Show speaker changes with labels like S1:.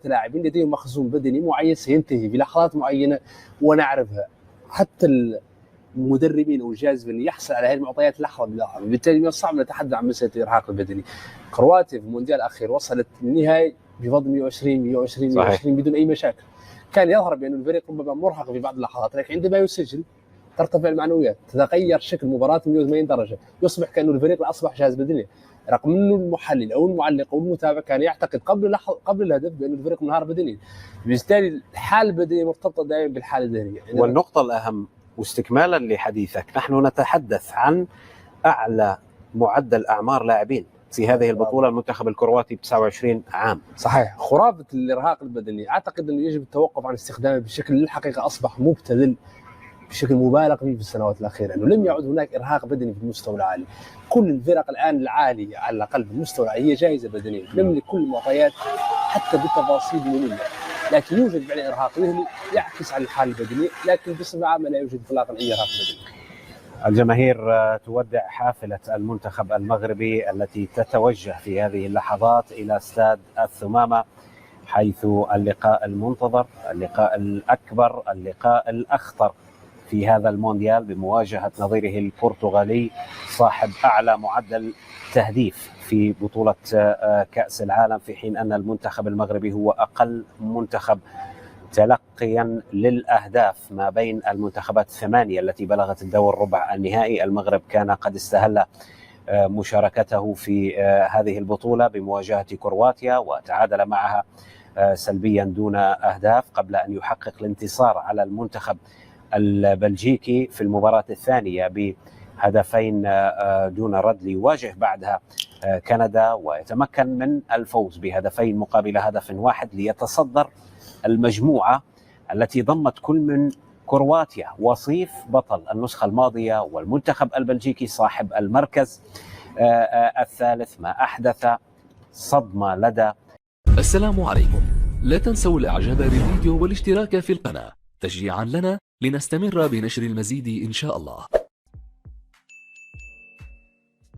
S1: لاعبين لديهم مخزون بدني معين سينتهي في لحظات معينة ونعرفها. حتى المدربين او الجهاز الفني يحصل على هذه المعطيات لحظه بلحظه، بالتالي من الصعب نتحدث عن مساله الارهاق البدني. كرواتيا في المونديال الاخير وصلت النهائي بفضل 120 بدون اي مشاكل. كان يظهر بان الفريق ربما مرهق في بعض اللحظات، لكن عندما يسجل ترتفع المعنويات، تتغير شكل المباراه 180 درجه، يصبح كانه الفريق اصبح جاهز بدنيا، رغم انه المحلل او المعلق او المتابع كان يعتقد قبل الهدف بان الفريق منهار بدنيا. بالتالي الحاله البدنيه مرتبطه دائما بالحاله الذهنيه.
S2: والنقطه الاهم واستكمالا لحديثك، نحن نتحدث عن اعلى معدل اعمار لاعبين في هذه البطوله، المنتخب الكرواتي ب 29 عام.
S1: صحيح. خرافه الارهاق البدني اعتقد انه يجب التوقف عن استخدامه بشكل للحقيقه اصبح مبتذل بشكل مبالغ فيه في السنوات الاخيره، انه لم يعد هناك ارهاق بدني في المستوى العالي. كل الفرق الان العاليه على الاقل في المستوى العالي هي جاهزه بدنيا، تملك كل المعطيات حتى بالتفاصيل ممله، لكن يوجد فعلا ارهاق ذهني يعكس على الحاله البدنيه، لكن بصفه عامه لا يوجد اطلاقا اي ارهاق بدني.
S2: الجماهير تودع حافلة المنتخب المغربي التي تتوجه في هذه اللحظات إلى استاد الثمامة، حيث اللقاء المنتظر، اللقاء الأكبر، اللقاء الأخطر في هذا المونديال بمواجهة نظيره البرتغالي صاحب أعلى معدل تهديف في بطولة كأس العالم، في حين أن المنتخب المغربي هو أقل منتخب تلقيا للأهداف ما بين المنتخبات الثمانية التي بلغت الدور ربع النهائي. المغرب كان قد استهل مشاركته في هذه البطولة بمواجهة كرواتيا وتعادل معها سلبيا دون أهداف قبل أن يحقق الانتصار على المنتخب البلجيكي في المباراة الثانية بهدفين دون رد، ليواجه بعدها كندا ويتمكن من الفوز بهدفين مقابل هدف واحد، ليتصدر المجموعة التي ضمت كل من كرواتيا وصيف بطل النسخة الماضية والمنتخب البلجيكي صاحب المركز الثالث، ما أحدث صدمة لدى.
S3: السلام عليكم، لا تنسوا الاعجاب بالفيديو والاشتراك في القناة تشجيعا لنا لنستمر بنشر المزيد إن شاء الله.